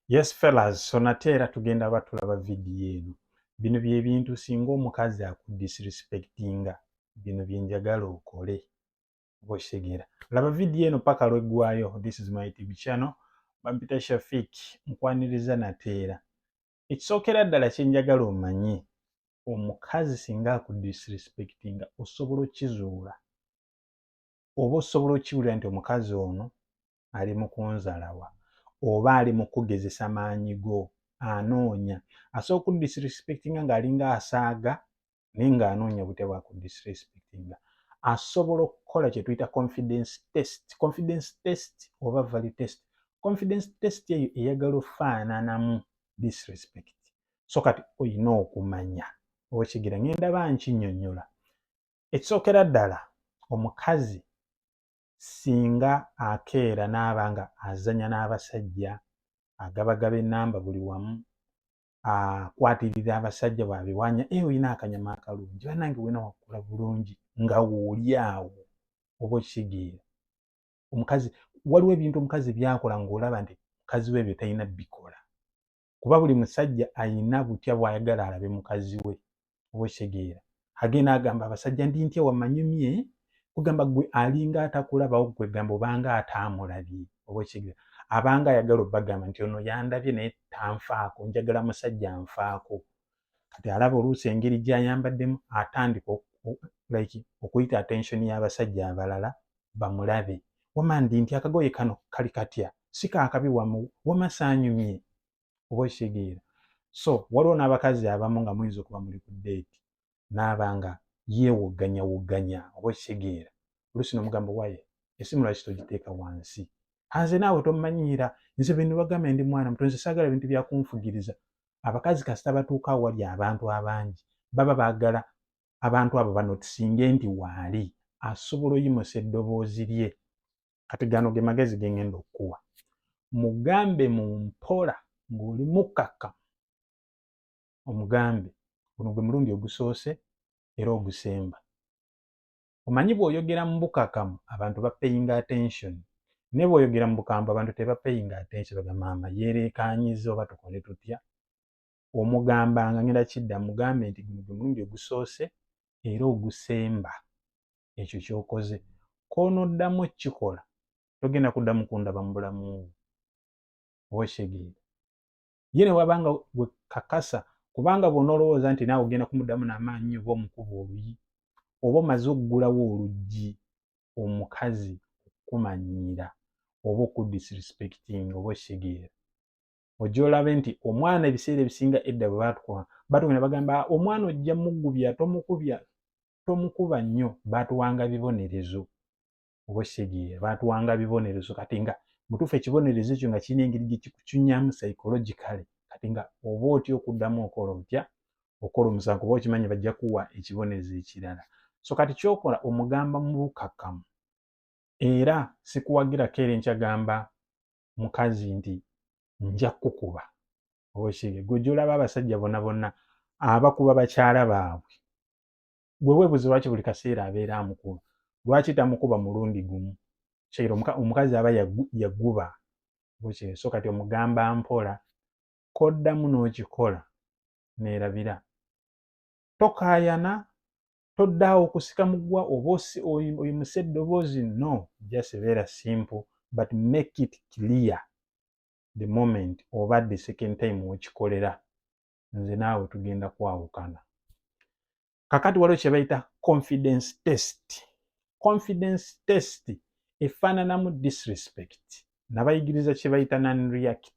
Yes fellas, so nate era tugenda batulaba vidiyo eno. Bino bye bintu singa omukazi akudisrespectinga, bino bye njagala okole. Oboshegera. Laba vidiyo eno paka lweggwayo. This is my YouTube channel. Bampita Shafik, nkwaniriza nateera. Ekisookera ddala kye njagala omanye, omukazi singa akudisrespectinga osobola okkizuula. Oba osobola okkiwulira nti omukazi ono ali mu kunzalawa. Oba ali mu kugezesa maanyi go, anoonya. Asobola okudisrespectinga ng'alinga asaaga naye ng'anoonya bute bw'akudisrespectinga. Asobola okukola kye tuyita confidence test. Confidence test oba value test. Confidence test eyo eyagala ofaananamu disrespect. So kati oyina okumanya. Okigira ngenda bankinnyonnyola. Ekisookera ddala omukazi singa akeera n'aba nga azanya n'abasajja, agabagaba ennamba buli wamu, akwatirira abasajja bw'abiwanya, oyina akanyama akalungi, bannange wena wakola bulungi nga wooli awo. Oba okitegeera. Omukazi, waliwo ebintu omukazi by'akola ng'olaba nti mukazi we ebyo talina bikola. Kuba buli musajja ayina butya bw'ayagala alabe mukazi we. Oba okitegeera. Agenda agamba abasajja ndi ntya wamanyumye, kugamba gwe alinga atakulabawo kwegamba obanga ataamulabye. Oba okitegeera. Abanga ayagala obbagamba nti ono yandabye naye tanfaako, njagala musajja anfaako. Kati alaba oluusi engeri gy'ayambaddemu atandika okuyita attention y'abasajja abalala bamulabe. Wama ndi nti akagoye kano kali katya, si kaakabi wama saanyumye. Oba okitegeera. So waliwo n'abakazi abamu nga muyinza okuba muli ku date n'aba nga yeewogganya. Oba okitegeera. Oluusi n'omugamba waye essimu lwaki togiteeka wansi, nze naawe tommanyiira, nze bwe nibagamba ndi mwana muto, nze saagala bintu bya kunfugiriza. Abakazi kasita batuuka awo wali abantu abangi baba baagala abantu abo banotisinge nti waali asobola oyimusa eddoboozi lye. Kati gano ge magezi ge ngenda okukuwa. Mugambe mu mpola ng'oli mukkakkamu. Omugambe guno gwe mulundi ogusoose era ogusemba. Omanyi bw'oyogera mu bukkakkamu abantu bapayinga attention. Ne bw'oyogera mu bukambwe abantu tebapayinga attention, bagamba maama yeereekaanyiza oba tukole tutya. Omugambanga ngenda kidda mugambe nti guno gwe mulundi ogusoose era ogusemba. Ekyo ky'okoze. Koonoddamu okukikola togenda kuddamu kundaba mu bulamu bwo. Oba okitegeera. Ye ne wabanga gwe kakasa, kubanga bw'onoolowooza nti naawe ogenda kumuddamu n'amaanyi oba omukuba oluyi oba omaze okuggulawo oluggi, omukazi okumanyiira oba okudisrespectinga. Oba okitegeera. Ojja olabe nti omwana ebiseera ebisinga edda bwe batugenda bagamba omwana ojja mugubya, tomukuba nnyo, baatuwanga bibonerezo. Oba okitegeera. Baatuwanga bibonerezo kati nga mutuufu ekibonerezo ekyo nga kirina engeri gye kikucunyaamu psychologically. Kati nga oba otya okuddamu okola otya, okola omusango kuba okimanyi bajja kuwa ekibonerezo ekirala. So kati ky'okola omugamba mu bukkakkamu. Era sikuwagirako era enkyagamba mukazi nti nja kukuba. Oba okitegeera. Gwe gy'olaba abasajja bonna abakuba bakyala baabwe, gwe weebuuze lwaki buli kaseera abeera amukuba. Lwaki tamukuba mulundi gumu? Omukazi aba yaguba. So kati omugamba mpola, koddamu n'okikola neerabira. Tokaayana, toddaawo okusika mugwa oba oyimuse eddoboozi, no, just beera simple but make it clear the moment oba the second time okikolera. Nze naawe tugenda kwawukana. Kakati waliwo kye bayita confidence test. Confidence test efaananamu disrespect. Nabayigiriza kye bayita non-react.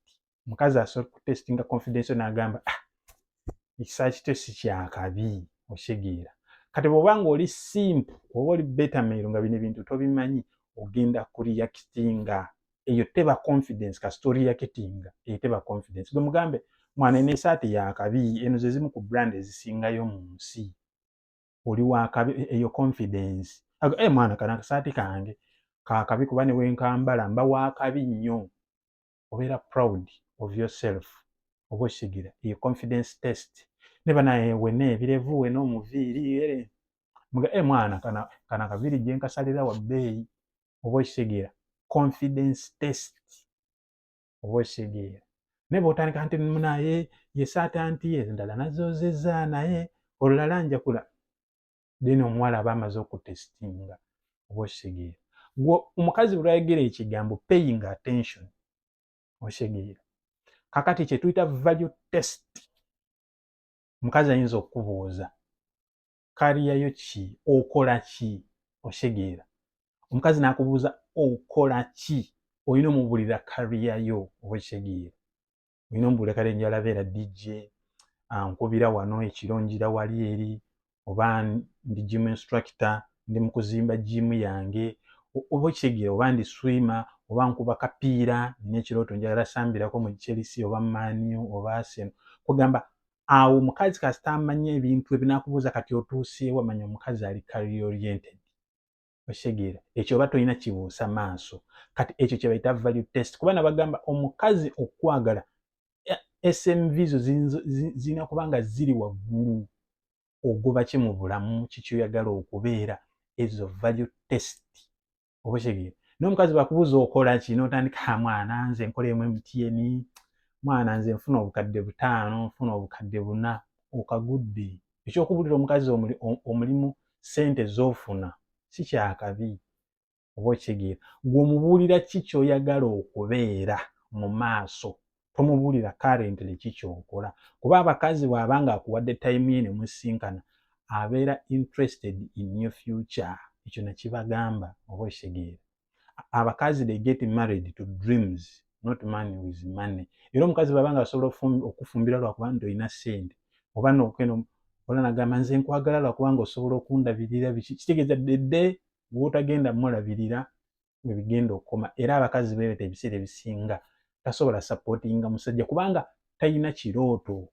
Mukazi asobola okutestinga confidence n'agamba ekisa kito si kyakabi. Okitegeera. Kati bw'oba ng'oli simple oba oli betameero nga bino ebintu tobimanyi, ogenda kureactinga. Eyo teba confidence kasita oreactinga. Eyo teba confidence. Gwe mugambe mwana eno esaati yaakabi, eno ze zimu ku brand ezisingayo mu nsi. Oli waakabi, eyo confidence. Mwana kano akasaati kange kaakabi kuba ne wenkambala mba waakabi nnyo. Obeera proud of yourself. Oba okitegeera. Eyo confidence test. Ne banaye wena ebirevu wena omuviiri mwana kana akaviiri gye nkasalira wa bbeeyi. Oba okitegeera. Confidence test. Oba okitegeera. naye bw'otandika nti munaye yesaata anti ye endala nazoozezza naye olulala njakula then omuwala aba amaze okutesitinga oba okitegeera. Omukazi bwe lwayogera ekigambo paying attention okitegeera. Kakati kye tuyita value test, omukazi ayinza okukubuuza kaliya yo ki, okola ki, okitegeera. Omukazi n'akubuuza okola ki, olina omubuulira kaliya yo oba okitegeera. Olina omubuulira kaliya njala beera DJ, nkubira wano ekiro njira wali eri, oba ndi gym instructor, ndi mu kuzimba gym yange, oba okitegeera, oba ndi swimmer, oba nkuba kapiira, nina ekirooto njagala sambirako mu Chelsea oba Man U oba Arsenal. Kugamba awo omukazi kasita amanya ebintu ebyo n'akubuuza kati otuuseewa, manya omukazi ali career oriented, okitegeera. Ekyo oba tolina kibuusa maaso. Kati ekyo kye bayita value test. Kuba nabagamba omukazi okwagala SMV zo zirina kuba nga ziri waggulu. Ogoba ki mu bulamu, kiki oyagala okubeera, ezo value test oba okitegeera. N'omukazi bw'akubuuza okola ki n'otandika mwana nze nkolemu MTN, mwana nze nfuna obukadde 5, nfuna obukadde 4, okagudde. Ekyokubuulira omukazi omulimu ssente z'ofuna si kyakabi oba okitegeera. Gwe omubuulira ki ky'oyagala okubeera mu maaso, tomubuulira currently ki ky'okola. Kuba abakazi bw'aba nga akuwadde time ye ne musinkana abeera interested in your future. Ekyo nakibagamba oba okitegeera. Abakazi they get married to dreams, not money with money. Era omukazi bw'aba nga asobola okufumbira lwakuba nti olina ssente, oba n'okeno ola nagamba nze nkwagala lwakubanga osobola okundabirira biki, kitegeeza ddedde bw'otagenda mulabirira we bigenda okukoma. Era abakazi beebeta ebiseera ebisinga tasobola supportinga musajja kubanga talina kirooto.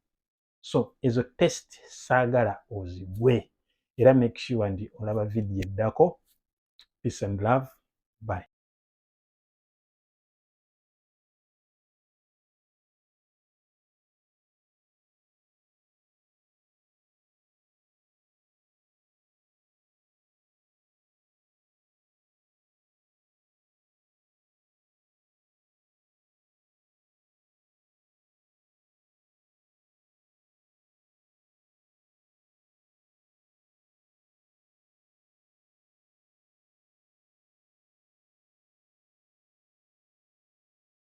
So ezo test saagala ozigwe, era make sure ndi olaba video eddako. Peace and love. Bye.